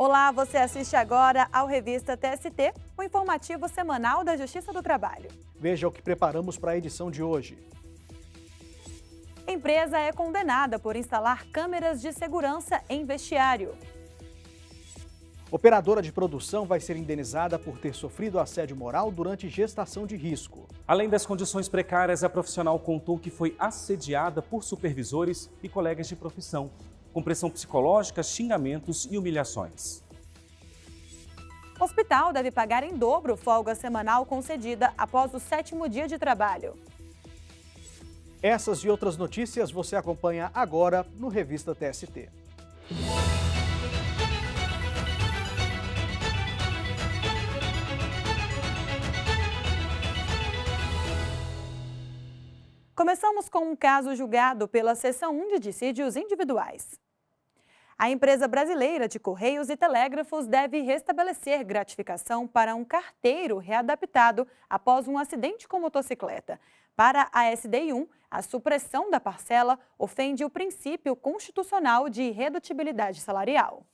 Olá, você assiste agora ao Revista TST, o informativo semanal da Justiça do Trabalho. Veja o que preparamos para a edição de hoje. Empresa é condenada por instalar câmeras de segurança em vestiário. Operadora de produção vai ser indenizada por ter sofrido assédio moral durante gestação de risco. Além das condições precárias, a profissional contou que foi assediada por supervisores e colegas de profissão, com pressão psicológica, xingamentos e humilhações. Hospital deve pagar em dobro folga semanal concedida após o 7º dia de trabalho. Essas e outras notícias você acompanha agora no Revista TST. Começamos com um caso julgado pela Seção 1 de Dissídios Individuais. A empresa brasileira de Correios e Telégrafos deve restabelecer gratificação para um carteiro readaptado após um acidente com motocicleta. Para a SDI1, a supressão da parcela ofende o princípio constitucional de redutibilidade salarial.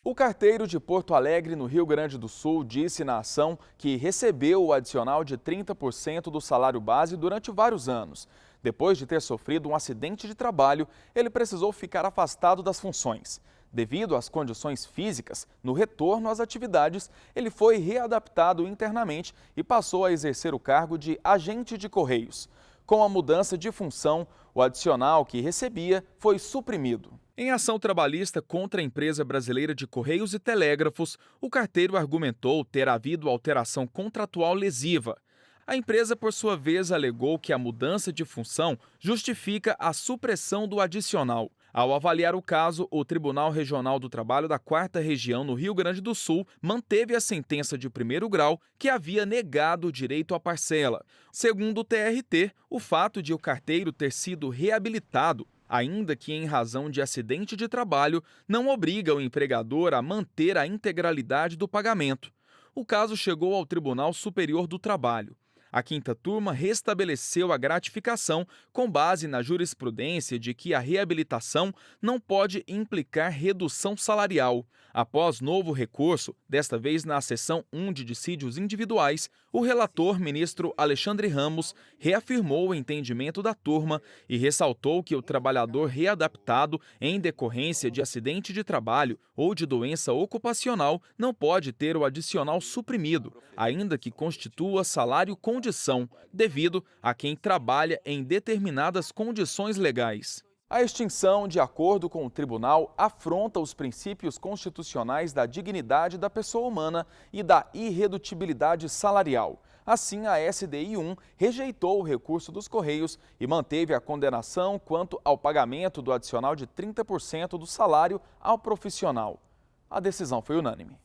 O carteiro de Porto Alegre, no Rio Grande do Sul, disse na ação que recebeu o adicional de 30% do salário base durante vários anos. Depois de ter sofrido um acidente de trabalho, ele precisou ficar afastado das funções. Devido às condições físicas, no retorno às atividades, ele foi readaptado internamente e passou a exercer o cargo de agente de Correios. Com a mudança de função, o adicional que recebia foi suprimido. Em ação trabalhista contra a empresa brasileira de Correios e Telégrafos, o carteiro argumentou ter havido alteração contratual lesiva. A empresa, por sua vez, alegou que a mudança de função justifica a supressão do adicional. Ao avaliar o caso, o Tribunal Regional do Trabalho da 4ª Região, no Rio Grande do Sul, manteve a sentença de primeiro grau que havia negado o direito à parcela. Segundo o TRT, o fato de o carteiro ter sido reabilitado, ainda que em razão de acidente de trabalho, não obriga o empregador a manter a integralidade do pagamento. O caso chegou ao Tribunal Superior do Trabalho. A 5ª turma restabeleceu a gratificação com base na jurisprudência de que a reabilitação não pode implicar redução salarial. Após novo recurso, desta vez na Seção 1 de Dissídios Individuais, o relator, ministro Alexandre Ramos, reafirmou o entendimento da turma e ressaltou que o trabalhador readaptado em decorrência de acidente de trabalho ou de doença ocupacional não pode ter o adicional suprimido, ainda que constitua salário condição, devido a quem trabalha em determinadas condições legais. A extinção, de acordo com o tribunal, afronta os princípios constitucionais da dignidade da pessoa humana e da irredutibilidade salarial. Assim, a SDI1 rejeitou o recurso dos Correios e manteve a condenação quanto ao pagamento do adicional de 30% do salário ao profissional. A decisão foi unânime.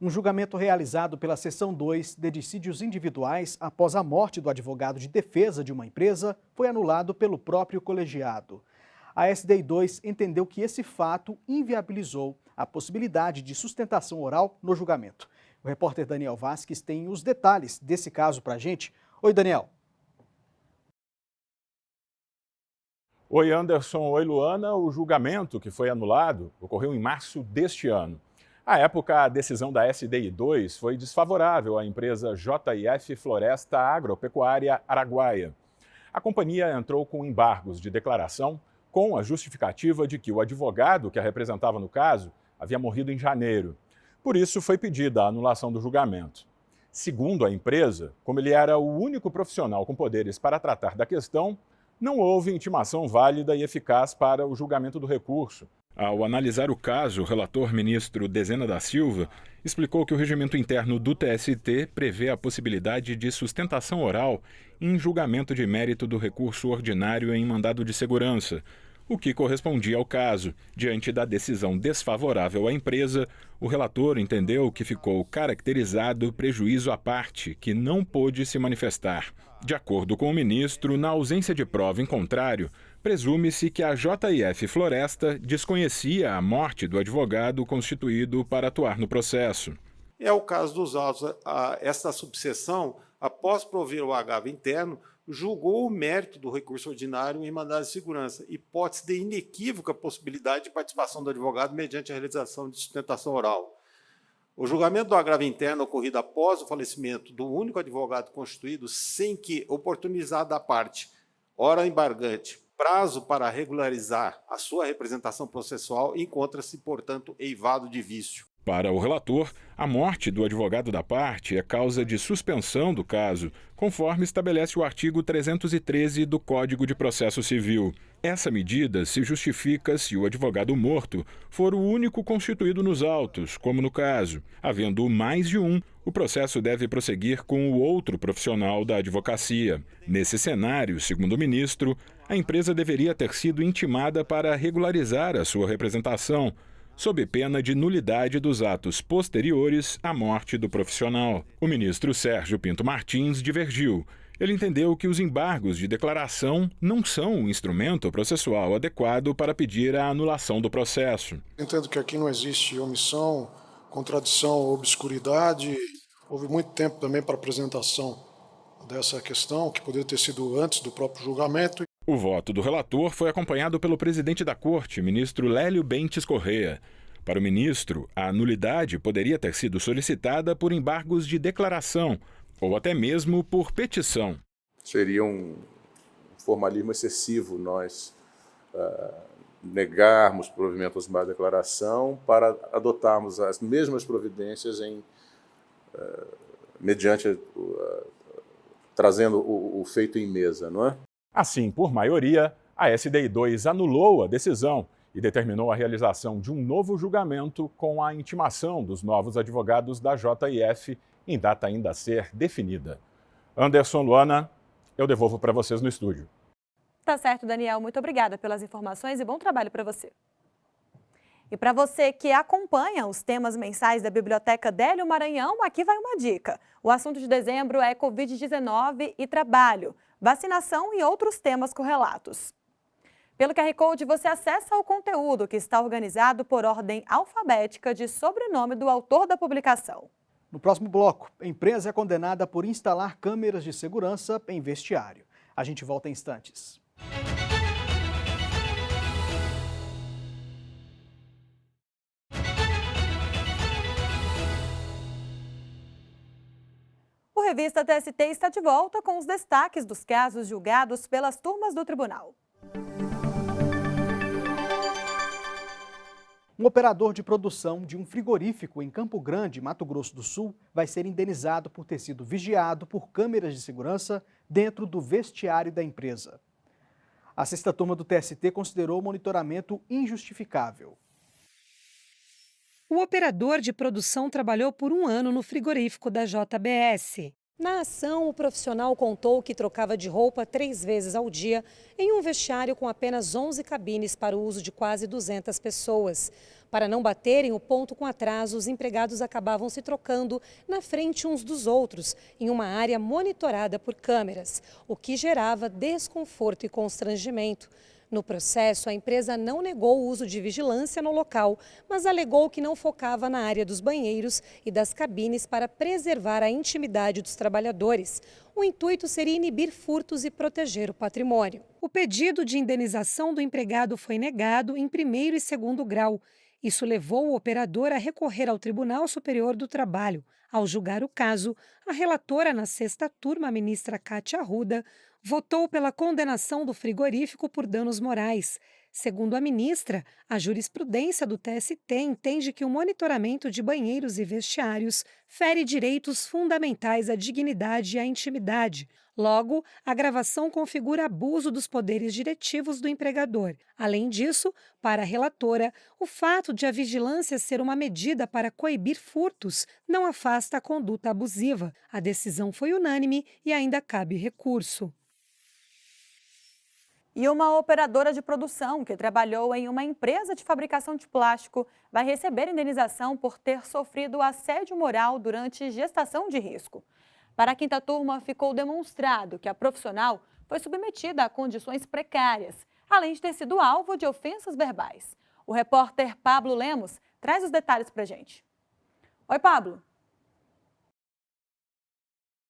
Um julgamento realizado pela Seção 2 de Dissídios Individuais após a morte do advogado de defesa de uma empresa foi anulado pelo próprio colegiado. A SDI2 entendeu que esse fato inviabilizou a possibilidade de sustentação oral no julgamento. O repórter Daniel Vasques tem os detalhes desse caso para a gente. Oi, Daniel. Oi, Anderson. Oi, Luana. O julgamento que foi anulado ocorreu em março deste ano. À época, a decisão da SDI2 foi desfavorável à empresa JF Floresta Agropecuária Araguaia. A companhia entrou com embargos de declaração com a justificativa de que o advogado que a representava no caso havia morrido em janeiro. Por isso, foi pedida a anulação do julgamento. Segundo a empresa, como ele era o único profissional com poderes para tratar da questão, não houve intimação válida e eficaz para o julgamento do recurso. Ao analisar o caso, o relator ministro Dezena da Silva explicou que o regimento interno do TST prevê a possibilidade de sustentação oral em julgamento de mérito do recurso ordinário em mandado de segurança, o que correspondia ao caso. Diante da decisão desfavorável à empresa, o relator entendeu que ficou caracterizado prejuízo à parte, que não pôde se manifestar. De acordo com o ministro, na ausência de prova em contrário, presume-se que a JF Floresta desconhecia a morte do advogado constituído para atuar no processo. É o caso dos autos. Esta subseção, após prover o agravo interno, julgou o mérito do recurso ordinário em mandado de segurança, hipótese de inequívoca possibilidade de participação do advogado mediante a realização de sustentação oral. O julgamento do agravo interno ocorrido após o falecimento do único advogado constituído, sem que, oportunizada a parte, hora embargante, prazo para regularizar a sua representação processual, encontra-se, portanto, eivado de vício. Para o relator, a morte do advogado da parte é causa de suspensão do caso, conforme estabelece o artigo 313 do Código de Processo Civil. Essa medida se justifica se o advogado morto for o único constituído nos autos, como no caso. Havendo mais de um, o processo deve prosseguir com o outro profissional da advocacia. Nesse cenário, segundo o ministro, a empresa deveria ter sido intimada para regularizar a sua representação, sob pena de nulidade dos atos posteriores à morte do profissional. O ministro Sérgio Pinto Martins divergiu. Ele entendeu que os embargos de declaração não são um instrumento processual adequado para pedir a anulação do processo. Entendo que aqui não existe omissão, contradição ou obscuridade. Houve muito tempo também para a apresentação dessa questão, que poderia ter sido antes do próprio julgamento. O voto do relator foi acompanhado pelo presidente da Corte, ministro Lélio Bentes Corrêa. Para o ministro, a nulidade poderia ter sido solicitada por embargos de declaração ou até mesmo por petição. Seria um formalismo excessivo nós negarmos provimento aos embargos de declaração para adotarmos as mesmas providências mediante trazendo o feito em mesa, não é? Assim, por maioria, a SDI 2 anulou a decisão e determinou a realização de um novo julgamento com a intimação dos novos advogados da JIF em data ainda a ser definida. Anderson, Luana, eu devolvo para vocês no estúdio. Tá certo, Daniel. Muito obrigada pelas informações e bom trabalho para você. E para você que acompanha os temas mensais da Biblioteca Délio Maranhão, aqui vai uma dica. O assunto de dezembro é Covid-19 e trabalho, vacinação e outros temas correlatos. Pelo QR Code, você acessa o conteúdo que está organizado por ordem alfabética de sobrenome do autor da publicação. No próximo bloco, a empresa é condenada por instalar câmeras de segurança em vestiário. A gente volta em instantes. O Revista TST está de volta com os destaques dos casos julgados pelas turmas do tribunal. Um operador de produção de um frigorífico em Campo Grande, Mato Grosso do Sul, vai ser indenizado por ter sido vigiado por câmeras de segurança dentro do vestiário da empresa. A sexta turma do TST considerou o monitoramento injustificável. O operador de produção trabalhou por 1 ano no frigorífico da JBS. Na ação, o profissional contou que trocava de roupa 3 vezes ao dia em um vestiário com apenas 11 cabines para o uso de quase 200 pessoas. Para não baterem o ponto com atraso, os empregados acabavam se trocando na frente uns dos outros, em uma área monitorada por câmeras, o que gerava desconforto e constrangimento. No processo, a empresa não negou o uso de vigilância no local, mas alegou que não focava na área dos banheiros e das cabines para preservar a intimidade dos trabalhadores. O intuito seria inibir furtos e proteger o patrimônio. O pedido de indenização do empregado foi negado em 1º e 2º grau. Isso levou o operador a recorrer ao Tribunal Superior do Trabalho. Ao julgar o caso, a relatora na sexta turma, a ministra Cátia Arruda, votou pela condenação do frigorífico por danos morais. Segundo a ministra, a jurisprudência do TST entende que o monitoramento de banheiros e vestiários fere direitos fundamentais à dignidade e à intimidade. Logo, a gravação configura abuso dos poderes diretivos do empregador. Além disso, para a relatora, o fato de a vigilância ser uma medida para coibir furtos não afasta a conduta abusiva. A decisão foi unânime e ainda cabe recurso. E uma operadora de produção que trabalhou em uma empresa de fabricação de plástico vai receber indenização por ter sofrido assédio moral durante gestação de risco. Para a quinta turma, ficou demonstrado que a profissional foi submetida a condições precárias, além de ter sido alvo de ofensas verbais. O repórter Pablo Lemos traz os detalhes para a gente. Oi, Pablo.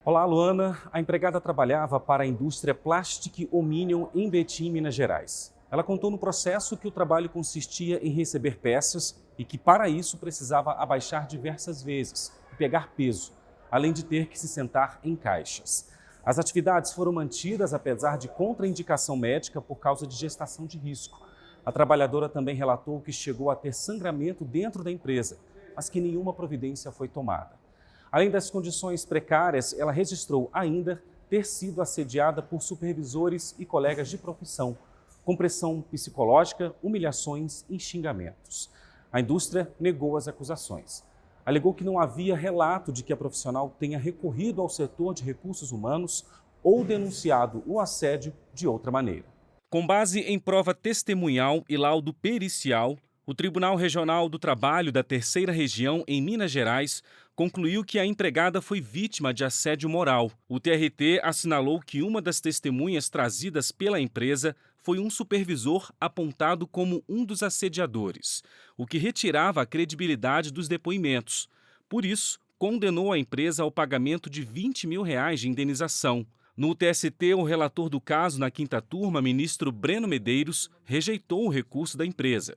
Olá, Luana. A empregada trabalhava para a indústria Plastic Ominium em Betim, Minas Gerais. Ela contou no processo que o trabalho consistia em receber peças e que, para isso, precisava abaixar diversas vezes e pegar peso, além de ter que se sentar em caixas. As atividades foram mantidas apesar de contraindicação médica por causa de gestação de risco. A trabalhadora também relatou que chegou a ter sangramento dentro da empresa, mas que nenhuma providência foi tomada. Além das condições precárias, ela registrou ainda ter sido assediada por supervisores e colegas de profissão, com pressão psicológica, humilhações e xingamentos. A indústria negou as acusações. Alegou que não havia relato de que a profissional tenha recorrido ao setor de recursos humanos ou denunciado o assédio de outra maneira. Com base em prova testemunhal e laudo pericial, o Tribunal Regional do Trabalho da Terceira Região, em Minas Gerais, concluiu que a empregada foi vítima de assédio moral. O TRT assinalou que uma das testemunhas trazidas pela empresa foi um supervisor apontado como um dos assediadores, o que retirava a credibilidade dos depoimentos. Por isso, condenou a empresa ao pagamento de R$20 mil de indenização. No TST, o relator do caso na quinta turma, ministro Breno Medeiros, rejeitou o recurso da empresa.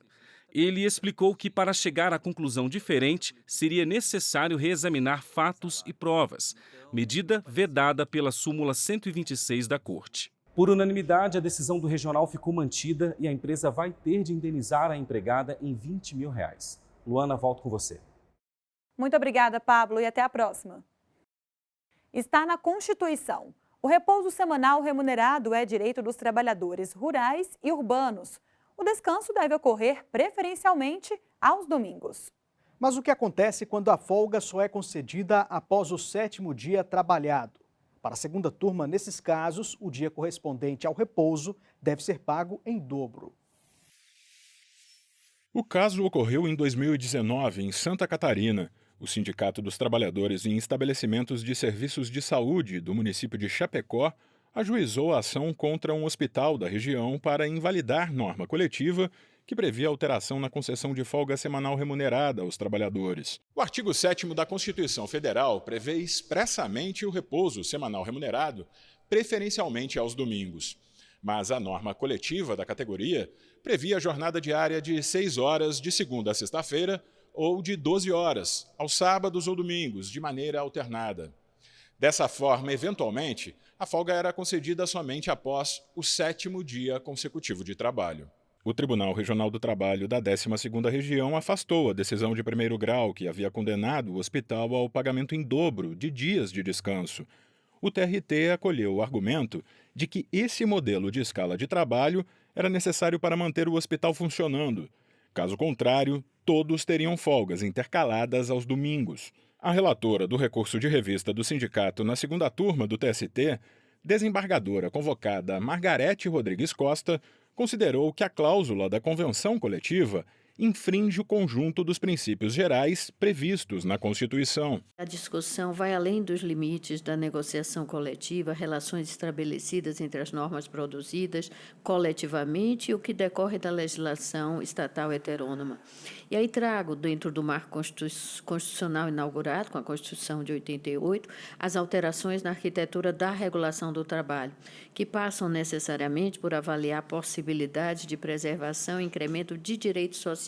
Ele explicou que, para chegar à conclusão diferente, seria necessário reexaminar fatos e provas, medida vedada pela súmula 126 da Corte. Por unanimidade, a decisão do regional ficou mantida e a empresa vai ter de indenizar a empregada em R$20 mil. Luana, volto com você. Muito obrigada, Pablo, e até a próxima. Está na Constituição. O repouso semanal remunerado é direito dos trabalhadores rurais e urbanos. O descanso deve ocorrer preferencialmente aos domingos. Mas o que acontece quando a folga só é concedida após o 7º dia trabalhado? Para a segunda turma, nesses casos, o dia correspondente ao repouso deve ser pago em dobro. O caso ocorreu em 2019, em Santa Catarina. O Sindicato dos Trabalhadores em Estabelecimentos de Serviços de Saúde do município de Chapecó ajuizou a ação contra um hospital da região para invalidar norma coletiva que previa alteração na concessão de folga semanal remunerada aos trabalhadores. O artigo 7º da Constituição Federal prevê expressamente o repouso semanal remunerado, preferencialmente aos domingos. Mas a norma coletiva da categoria previa a jornada diária de 6 horas de segunda a sexta-feira ou de 12 horas, aos sábados ou domingos, de maneira alternada. Dessa forma, eventualmente, a folga era concedida somente após o 7º dia consecutivo de trabalho. O Tribunal Regional do Trabalho da 12ª Região afastou a decisão de primeiro grau que havia condenado o hospital ao pagamento em dobro de dias de descanso. O TRT acolheu o argumento de que esse modelo de escala de trabalho era necessário para manter o hospital funcionando. Caso contrário, todos teriam folgas intercaladas aos domingos. A relatora do recurso de revista do sindicato na segunda turma do TST, desembargadora convocada Margarete Rodrigues Costa, considerou que a cláusula da convenção coletiva infringe o conjunto dos princípios gerais previstos na Constituição. A discussão vai além dos limites da negociação coletiva, relações estabelecidas entre as normas produzidas coletivamente e o que decorre da legislação estatal heterônoma. E aí trago, dentro do marco constitucional inaugurado com a Constituição de 88, as alterações na arquitetura da regulação do trabalho, que passam necessariamente por avaliar possibilidades de preservação e incremento de direitos sociais.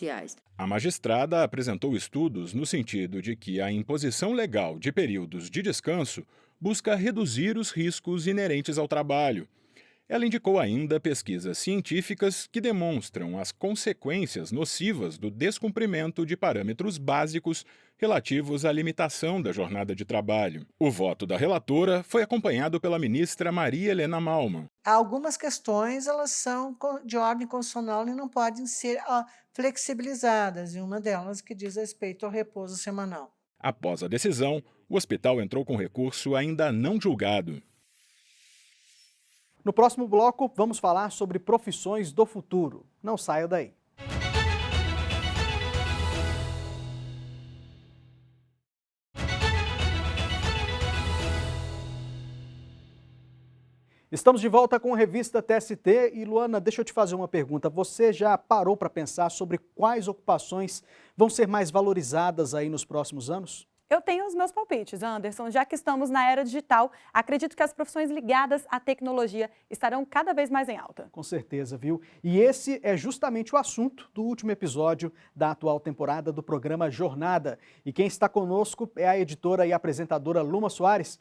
A magistrada apresentou estudos no sentido de que a imposição legal de períodos de descanso busca reduzir os riscos inerentes ao trabalho. Ela indicou ainda pesquisas científicas que demonstram as consequências nocivas do descumprimento de parâmetros básicos relativos à limitação da jornada de trabalho. O voto da relatora foi acompanhado pela ministra Maria Helena Malman. Algumas questões elas são de ordem constitucional e não podem ser flexibilizadas, e uma delas que diz respeito ao repouso semanal. Após a decisão, o hospital entrou com recurso ainda não julgado. No próximo bloco, vamos falar sobre profissões do futuro. Não saia daí. Estamos de volta com a revista TST e, Luana, deixa eu te fazer uma pergunta. Você já parou para pensar sobre quais ocupações vão ser mais valorizadas aí nos próximos anos? Eu tenho os meus palpites, Anderson. Já que estamos na era digital, acredito que as profissões ligadas à tecnologia estarão cada vez mais em alta. Com certeza, viu? E esse é justamente o assunto do último episódio da atual temporada do programa Jornada. E quem está conosco é a editora e apresentadora Luma Soares.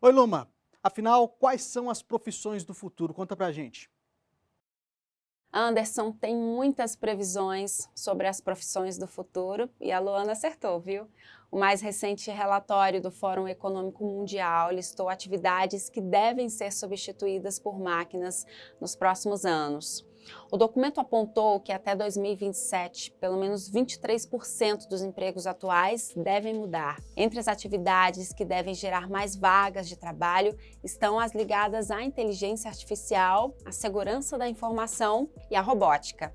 Oi, Luma. Afinal, quais são as profissões do futuro? Conta pra gente. Anderson, tem muitas previsões sobre as profissões do futuro e a Luana acertou, viu? O mais recente relatório do Fórum Econômico Mundial listou atividades que devem ser substituídas por máquinas nos próximos anos. O documento apontou que até 2027, pelo menos 23% dos empregos atuais devem mudar. Entre as atividades que devem gerar mais vagas de trabalho estão as ligadas à inteligência artificial, à segurança da informação e à robótica.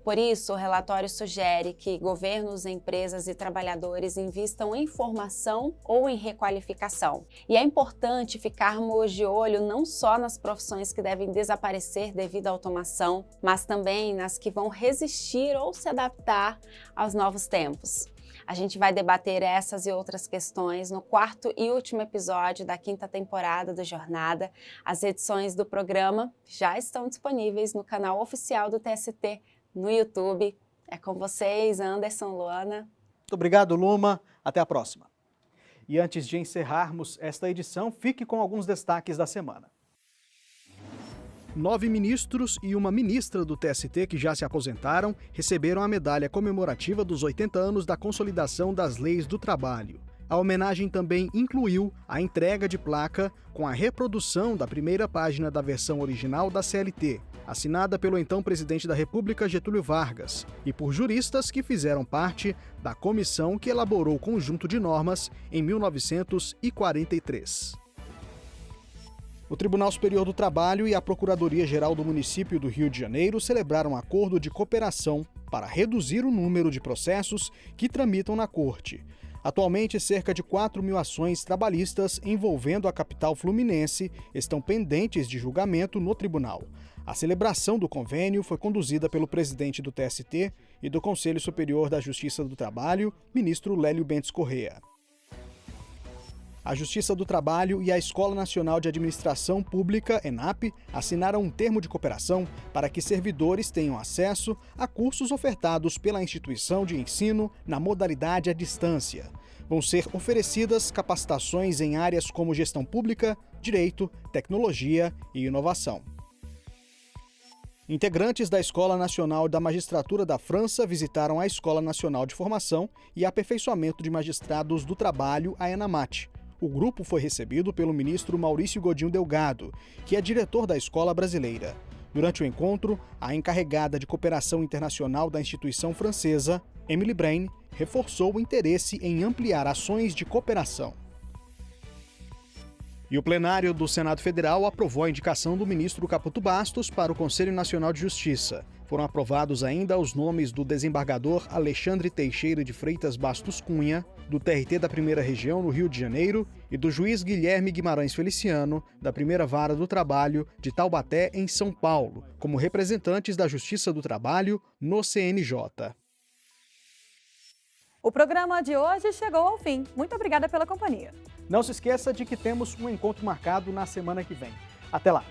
Por isso, o relatório sugere que governos, empresas e trabalhadores invistam em formação ou em requalificação. E é importante ficarmos de olho não só nas profissões que devem desaparecer devido à automação, mas também nas que vão resistir ou se adaptar aos novos tempos. A gente vai debater essas e outras questões no quarto e último episódio da 5ª temporada do Jornada. As edições do programa já estão disponíveis no canal oficial do TST, no YouTube. É com vocês, Anderson, Luana. Muito obrigado, Luma. Até a próxima. E antes de encerrarmos esta edição, fique com alguns destaques da semana. 9 ministros e uma ministra do TST que já se aposentaram receberam a medalha comemorativa dos 80 anos da consolidação das leis do trabalho. A homenagem também incluiu a entrega de placa com a reprodução da primeira página da versão original da CLT, assinada pelo então presidente da República, Getúlio Vargas, e por juristas que fizeram parte da comissão que elaborou o conjunto de normas em 1943. O Tribunal Superior do Trabalho e a Procuradoria-Geral do Município do Rio de Janeiro celebraram um acordo de cooperação para reduzir o número de processos que tramitam na Corte. Atualmente, cerca de 4.000 ações trabalhistas envolvendo a capital fluminense estão pendentes de julgamento no tribunal. A celebração do convênio foi conduzida pelo presidente do TST e do Conselho Superior da Justiça do Trabalho, ministro Lélio Bentes Corrêa. A Justiça do Trabalho e a Escola Nacional de Administração Pública, ENAP, assinaram um termo de cooperação para que servidores tenham acesso a cursos ofertados pela instituição de ensino na modalidade à distância. Vão ser oferecidas capacitações em áreas como gestão pública, direito, tecnologia e inovação. Integrantes da Escola Nacional da Magistratura da França visitaram a Escola Nacional de Formação e Aperfeiçoamento de Magistrados do Trabalho, a ENAMAT. O grupo foi recebido pelo ministro Maurício Godinho Delgado, que é diretor da Escola Brasileira. Durante o encontro, a encarregada de cooperação internacional da instituição francesa, Emily Brain, reforçou o interesse em ampliar ações de cooperação. E o plenário do Senado Federal aprovou a indicação do ministro Caputo Bastos para o Conselho Nacional de Justiça. Foram aprovados ainda os nomes do desembargador Alexandre Teixeira de Freitas Bastos Cunha, do TRT da 1ª Região no Rio de Janeiro, e do juiz Guilherme Guimarães Feliciano, da 1ª Vara do Trabalho de Taubaté, em São Paulo, como representantes da Justiça do Trabalho no CNJ. O programa de hoje chegou ao fim. Muito obrigada pela companhia. Não se esqueça de que temos um encontro marcado na semana que vem. Até lá!